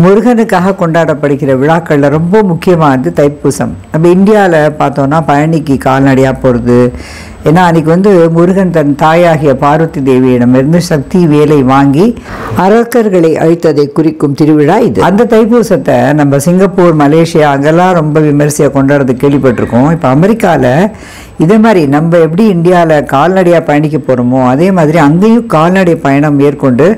முருகனுக்காக கொண்டாடப்படுகிற விழாக்களில் ரொம்ப முக்கியமானது தைப்பூசம். நம்ம இந்தியாவில் பார்த்தோன்னா பழனிக்கு கால்நடையாக போகிறது. ஏன்னா அன்றைக்கி முருகன் தன் தாயாகிய பார்வதி தேவியிடமிருந்து சக்தி வேலை வாங்கி அரக்கர்களை அழித்ததை குறிக்கும் திருவிழா இது. அந்த தைப்பூசத்தை நம்ம சிங்கப்பூர், மலேசியா அங்கெல்லாம் ரொம்ப விமரிசையாக கொண்டாடுறது கேள்விப்பட்டிருக்கோம். இப்போ அமெரிக்காவில் இதே மாதிரி நம்ம எப்படி இந்தியாவில் கால்நடையாக பயணிக்க போகிறோமோ அதே மாதிரி அங்கேயும் கால்நடை பயணம் மேற்கொண்டு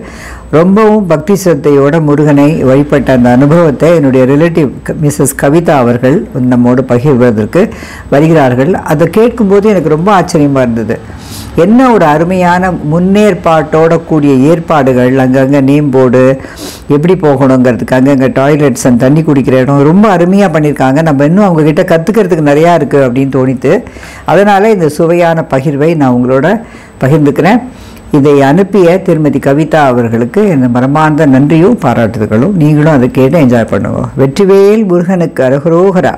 ரொம்பவும் பக்தி சிரத்தையோட முருகனை வழிபட்ட அந்த அனுபவத்தை என்னுடைய ரிலேட்டிவ் மிஸ்ஸஸ் கவிதா அவர்கள் நம்மோடு பகிர்வதற்கு வருகிறார்கள். அதை கேட்கும்போது எனக்கு ரொம்ப ஆச்சரியமாக இருந்தது. என்ன ஒரு அருமையான முன்னேற்பாட்டோட கூடிய ஏற்பாடுகள், அங்கங்கே நேம் போர்டு, எப்படி போகணுங்கிறதுக்கு அங்கங்கே டாய்லெட்ஸ் அண்ட் தண்ணி குடிக்கிற இடம் ரொம்ப அருமையாக பண்ணியிருக்காங்க. நம்ம இன்னும் அவங்கக்கிட்ட கற்றுக்கிறதுக்கு நிறையா இருக்குது அப்படின்னு தோணித்து, அதனால் இந்த சுவையான பகிர்வை நான் உங்களோட பகிர்ந்துக்கிறேன். இதை அனுப்பிய திருமதி கவிதா அவர்களுக்கு இந்த மனமார்ந்த நன்றியும் பாராட்டுதல்களும். நீங்களும் அதை கேட்டு என்ஜாய் பண்ணுவோம். வெற்றிவேல் முருகனுக்கு அரகரோகரா.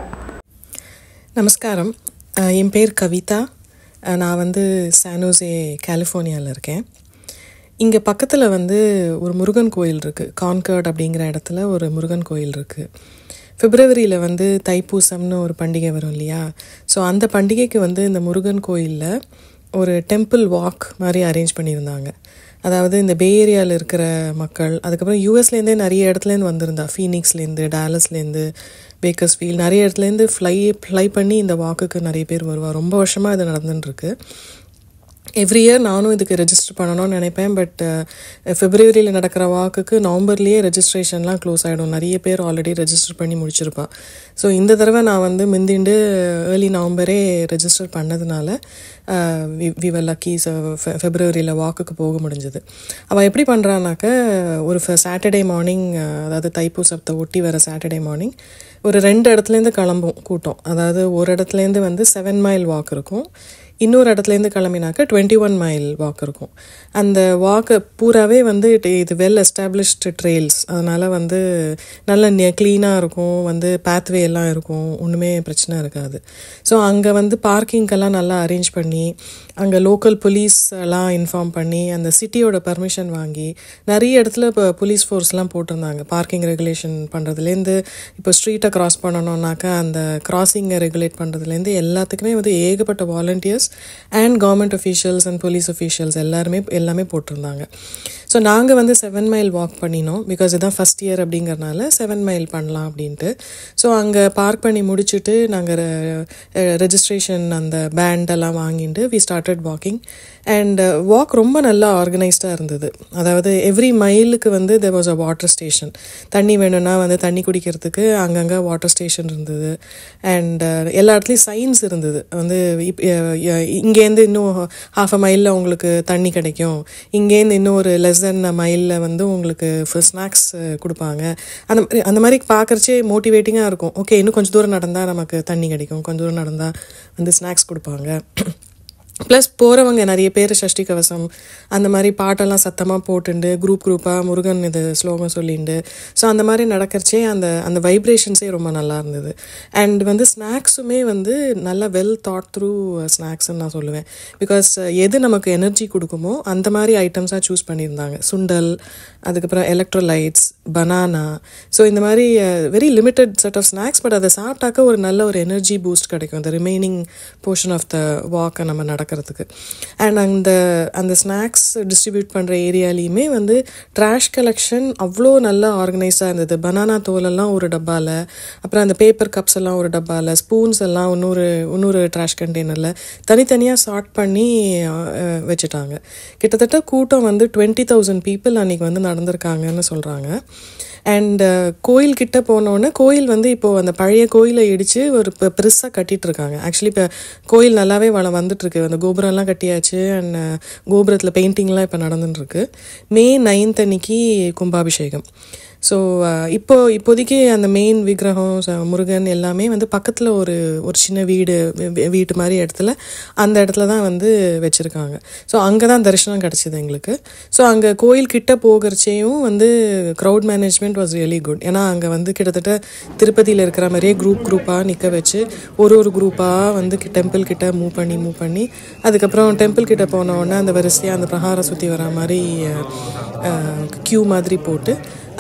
நமஸ்காரம். என் பேர் கவிதா. நான் சானோசே கலிஃபோர்னியாவில் இருக்கேன். இங்கே பக்கத்தில் ஒரு முருகன் கோயில் இருக்குது. கான்கர்ட் அப்படிங்கிற இடத்துல ஒரு முருகன் கோயில் இருக்குது. பிப்ரவரியில் தைப்பூசம்னு ஒரு பண்டிகை வரும் இல்லையா? ஸோ அந்த பண்டிகைக்கு இந்த முருகன் கோயிலில் ஒரு டெம்பிள் வாக் மாதிரி அரேஞ்ச் பண்ணியிருந்தாங்க. அதாவது இந்த பே ஏரியாவில் இருக்கிற மக்கள், அதுக்கப்புறம் யூஎஸ்லேருந்தே நிறைய இடத்துலேருந்து வந்திருந்தா. ஃபீனிக்ஸ்லேருந்து, டாலஸ்லேருந்து, பேக்கர்ஸ்ஃபீல்ட், நிறைய இடத்துலேருந்து ஃப்ளை பண்ணி இந்த வாக்குக்கு நிறைய பேர் வருவார். ரொம்ப வருஷமாக இது நடந்துட்டுருக்கு. எவ்ரி இயர் நானும் இதுக்கு ரெஜிஸ்டர் பண்ணணும்னு நினைப்பேன். பட் பிப்ரவரியில் நடக்கிற வாக்குக்கு நவம்பர்லேயே ரெஜிஸ்ட்ரேஷன்லாம் க்ளோஸ் ஆகிடும். நிறைய பேர் ஆல்ரெடி ரெஜிஸ்டர் பண்ணி முடிச்சிருப்பா. ஸோ இந்த தடவை நான் முந்திண்டு ஏர்லி நவம்பரே ரெஜிஸ்டர் பண்ணதுனால வி வர் லக்கி. பிப்ரவரியில் வாக்குக்கு போக முடிஞ்சது. அவள் எப்படி பண்ணுறான்னாக்க, ஒரு சாட்டர்டே மார்னிங், அதாவது தைப்பூசத்தை ஒட்டி வர சாட்டர்டே மார்னிங் ஒரு 2 இடத்துலேருந்து கிளம்பும் கூட்டம். அதாவது ஒரு இடத்துலேருந்து 7 மைல் வாக் இருக்கும், இன்னொரு இடத்துலேருந்து கிளம்பினாக்க 21 மைல் வாக் இருக்கும். அந்த வாக்கை பூராவே இது வெல் எஸ்டாப்ளிஷ்டு ட்ரெயில்ஸ். அதனால் நல்ல க்ளீனாக இருக்கும், பேத்வே எல்லாம் இருக்கும், ஒன்றுமே பிரச்சனை இருக்காது. ஸோ அங்கே பார்க்கிங்கெல்லாம் நல்லா அரேஞ்ச் பண்ணி, அங்கே லோக்கல் போலீஸ் எல்லாம் இன்ஃபார்ம் பண்ணி, அந்த சிட்டியோட பர்மிஷன் வாங்கி, நிறைய இடத்துல இப்போ போலீஸ் ஃபோர்ஸ்லாம் போட்டிருந்தாங்க. பார்க்கிங் ரெகுலேஷன் பண்ணுறதுலேருந்து, இப்போ ஸ்ட்ரீட்டை க்ராஸ் பண்ணணுன்னாக்கா அந்த கிராசிங்கை ரெகுலேட் பண்ணுறதுலேருந்து எல்லாத்துக்குமே ஏகப்பட்ட volunteers and government officials and police officials எல்லாமே போட்டிருந்தாங்க. ஸோ நாங்கள் 7 மைல் வாக் பண்ணினோம். பிகாஸ் இதுதான் ஃபஸ்ட் இயர் அப்படிங்கிறனால 7 மைல் பண்ணலாம் அப்படின்ட்டு. ஸோ அங்கே பார்க் பண்ணி முடிச்சுட்டு நாங்கள் ரெஜிஸ்ட்ரேஷன் அந்த பேண்டெல்லாம் வாங்கிட்டு we started walking. And walk ரொம்ப நல்லா ஆர்கனைஸ்டாக இருந்தது. அதாவது எவ்ரி மைலுக்கு there was a water station. தண்ணி வேணும்னா தண்ணி குடிக்கிறதுக்கு அங்கங்கே வாட்டர் ஸ்டேஷன் இருந்தது. அண்ட் எல்லா இடத்துலையும் சைன்ஸ் இருந்தது. இங்கேருந்து இன்னும் 1/2 மைலில் உங்களுக்கு தண்ணி கிடைக்கும், இங்கேருந்து இன்னும் ஒரு லெஸ் தென் மைலில் உங்களுக்கு ஸ்நாக்ஸ் கொடுப்பாங்க. அந்த மாதிரி பார்க்குறச்சே மோட்டிவேட்டிங்காக இருக்கும். ஓகே, இன்னும் கொஞ்சம் தூரம் நடந்தால் நமக்கு தண்ணி கிடைக்கும், கொஞ்சம் தூரம் நடந்தால் ஸ்நாக்ஸ் கொடுப்பாங்க. ப்ளஸ் போகிறவங்க நிறைய பேர் சஷ்டி கவசம் அந்த மாதிரி பாட்டெல்லாம் சத்தமாக போட்டுண்டு குரூப்பாக முருகன் இது ஸ்லோகம் சொல்லிண்டு, ஸோ அந்த மாதிரி நடக்கிறச்சே அந்த வைப்ரேஷன்ஸே ரொம்ப நல்லா இருந்தது. அண்ட் ஸ்நாக்ஸுமே நல்லா வெல் தாட் த்ரூ ஸ்நாக்ஸ்ன்னு நான் சொல்லுவேன். பிகாஸ் எது நமக்கு எனர்ஜி கொடுக்குமோ அந்த மாதிரி ஐட்டம்ஸாக சூஸ் பண்ணியிருந்தாங்க. சுண்டல், அதுக்கப்புறம் எலக்ட்ரோலைட்ஸ், பனானா, ஸோ இந்த மாதிரி very limited set of snacks. But அதை சாப்பிட்டாக்க ஒரு நல்ல ஒரு எனர்ஜி பூஸ்ட் கிடைக்கும் அந்த ரிமைனிங் போர்ஷன் ஆஃப் த வாக்கை நம்ம நடக்கிறதுக்கு. அண்ட் அந்த ஸ்நாக்ஸ் டிஸ்ட்ரிபியூட் பண்ணுற ஏரியாலையுமே ட்ராஷ் கலெக்ஷன் அவ்வளோ நல்லா ஆர்கனைஸாக இருந்தது. பனானா தோலெல்லாம் ஒரு டப்பாவில், அப்புறம் அந்த பேப்பர் கப்ஸ் எல்லாம் ஒரு டப்பாவில், ஸ்பூன்ஸ் எல்லாம் இன்னொரு ட்ராஷ் கண்டெய்னரில் தனித்தனியாக சார்ட் பண்ணி வச்சுட்டாங்க. கிட்டத்தட்ட கூட்டம் 20,000 பீப்புள் அன்றைக்கி நடந்திருக்காங்கன்னு சொல்கிறாங்க. அண்ட் கோயில்கிட்ட போனோடனே கோயில் இப்போது அந்த பழைய கோயிலை இடித்து ஒரு பெருசாக கட்டிகிட்டு இருக்காங்க. ஆக்சுவலி இப்போ கோயில் நல்லாவே வந்துட்டுருக்கு. அந்த கோபுரம்லாம் கட்டியாச்சு. அண்ட் கோபுரத்தில் பெயிண்டிங்லாம் இப்போ நடந்துட்டுருக்கு. May 9 அன்னைக்கு கும்பாபிஷேகம். ஸோ இப்போதைக்கு அந்த மெயின் விக்கிரகம் முருகன் எல்லாமே பக்கத்தில் ஒரு சின்ன வீட்டு மாதிரி இடத்துல, அந்த இடத்துல தான் வச்சுருக்காங்க. ஸோ அங்கே தான் தரிசனம் கிடச்சிது எங்களுக்கு. ஸோ அங்கே கோயில்கிட்ட போகிறச்சேயும் crowd management was really good. ஏன்னா அங்கே கிட்டத்தட்ட திருப்பதியில் இருக்கிற மாதிரியே குரூப்பாக நிற்க வச்சு ஒரு குரூப்பாக டெம்பிள் கிட்ட மூவ் பண்ணி அதுக்கப்புறம் டெம்பிள் கிட்ட போனோடனே அந்த வரிசையாக அந்த பிரகாரம் சுற்றி வர மாதிரி க்யூ மாதிரி போட்டு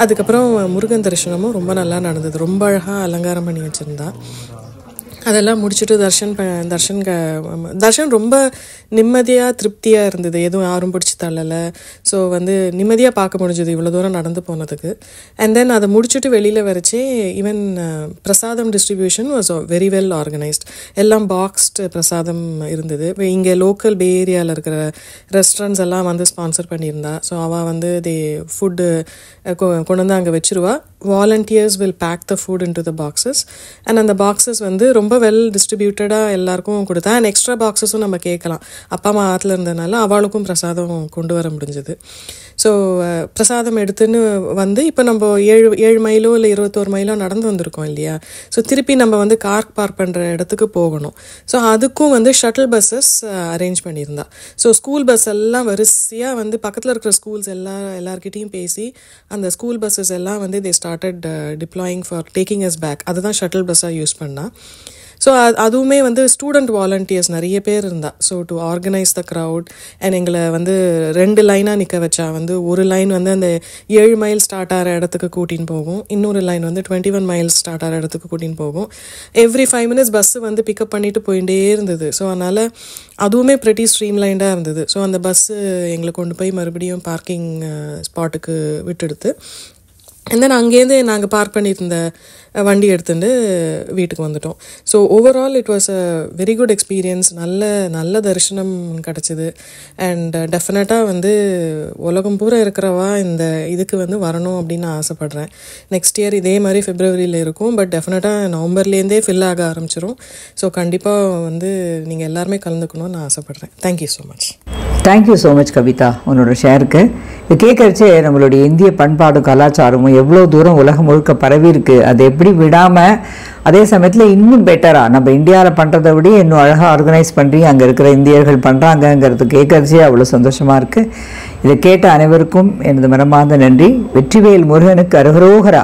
அதுக்கப்புறம் முருகன் தரிசனமும் ரொம்ப நல்லா நடந்தது. ரொம்ப அழகாக அலங்காரம் பண்ணி வச்சுருந்தா. அதெல்லாம் முடிச்சுட்டு தர்ஷன் ரொம்ப நிம்மதியாக திருப்தியாக இருந்தது. எதுவும் யாரும் பிடிச்சி தள்ளலை. ஸோ வந்து நிம்மதியாக பார்க்க முடிஞ்சது இவ்வளோ தூரம் நடந்து போனதுக்கு. அண்ட் தென் அதை முடிச்சுட்டு வெளியில் வரைச்சே ஈவன் பிரசாதம் distribution was very well organised. எல்லாம் பாக்ஸ்டு பிரசாதம் இருந்தது. இங்கே லோக்கல் பே ஏரியாவில் இருக்கிற ரெஸ்டாரண்ட்ஸ் எல்லாம் வந்து ஸ்பான்சர் பண்ணியிருந்தா. ஸோ அவள் வந்து ஃபுட்டு கொண்டு வந்து அங்கே வச்சுருவா. Volunteers will pack the food into the boxes. And அந்த பாக்ஸஸ் வந்து ரொம்ப வெல் டிஸ்ட்ரிபியூட்டடாக எல்லாருக்கும் கொடுத்தா. அண்ட் எக்ஸ்ட்ரா பாக்ஸஸும் நம்ம கேட்கலாம். அப்பா அம்மா ஆற்றுல இருந்ததுனால அவளுக்கும் பிரசாதம் கொண்டு வர முடிஞ்சது. ஸோ பிரசாதம் எடுத்துன்னு வந்து இப்போ நம்ம 7 மைலோ இல்லை 21 மைலோ நடந்து வந்திருக்கோம் இல்லையா. ஸோ திருப்பி நம்ம வந்து கார் பார்க் பண்ணுற இடத்துக்கு போகணும். ஸோ அதுக்கும் வந்து ஷட்டில் பஸ்ஸஸ் அரேஞ்ச் பண்ணியிருந்தா. ஸோ ஸ்கூல் பஸ் எல்லாம் வரிசையாக வந்து பக்கத்தில் இருக்கிற ஸ்கூல்ஸ் எல்லார்கிட்டையும் பேசி அந்த ஸ்கூல் பஸ்ஸஸ் எல்லாம் வந்து they started deploying for taking us back. அதுதான் ஷட்டில் பஸ்ஸாக யூஸ் பண்ணா. ஸோ அதுவுமே வந்து ஸ்டூடெண்ட் வாலண்டியர்ஸ் நிறைய பேர் இருந்தா. So to organise the crowd. And எங்களை வந்து 2 லைனாக நிற்க வச்சா. வந்து ஒரு லைன் வந்து அந்த 7 மைல் ஸ்டார்ட் ஆகிற இடத்துக்கு கூட்டின்னு போகும். இன்னொரு லைன் வந்து 21 மைல்ஸ் ஸ்டார்ட் ஆகிற இடத்துக்கு கூட்டின்னு போகும். எவ்ரி 5 minutes பஸ்ஸு வந்து பிக்கப் பண்ணிட்டு போயிட்டே இருந்தது. ஸோ அதனால் அதுவுமே ப்ரெட்டி ஸ்ட்ரீம்லைண்டாக இருந்தது. ஸோ அந்த பஸ்ஸு எங்களை கொண்டு போய் மறுபடியும் பார்க்கிங் ஸ்பாட்டுக்கு விட்டுடுத்து. அண்ட் தென் அங்கேருந்து நாங்கள் பார்க் பண்ணியிருந்த வண்டி எடுத்துட்டு வீட்டுக்கு வந்துட்டோம். So overall it was a very good experience. நல்ல தரிசனம் கிடச்சிது. அண்ட் டெஃபினட்டாக வந்து உலகம் பூரா இருக்கிறவா இந்த இதுக்கு வந்து வரணும் அப்படின்னு நான் ஆசைப்பட்றேன். நெக்ஸ்ட் இயர் இதே மாதிரி Februaryயில் இருக்கும். பட் டெஃபினட்டாக நவம்பர்லேருந்தே ஃபில் ஆக ஆரம்பிச்சிடும். ஸோ கண்டிப்பாக வந்து நீங்கள் எல்லாருமே கலந்துக்கணும்னு நான் ஆசைப்பட்றேன். Thank you so much. Thank you so much Kavitha உன்னோட ஷேருக்கு. இது கேட்கறச்சே நம்மளுடைய இந்திய பண்பாடும் கலாச்சாரமும் எவ்வளோ தூரம் உலகம் முழுக்க பரவி இருக்கு. அதை எப்படி விடாமல் அதே சமயத்தில் இன்னும் பெட்டராக நம்ம இந்தியாவில் பண்ணுறதை விட இன்னும் அழகாக ஆர்கனைஸ் பண்ணி அங்கே இருக்கிற இந்தியர்கள் பண்ணுறாங்கங்கிறது கேட்கறச்சே அவ்வளோ சந்தோஷமாக இருக்குது. இதை கேட்ட அனைவருக்கும் எனது மனமார்ந்த நன்றி. வெற்றிவேல் முருகனுக்கு அரோகரா.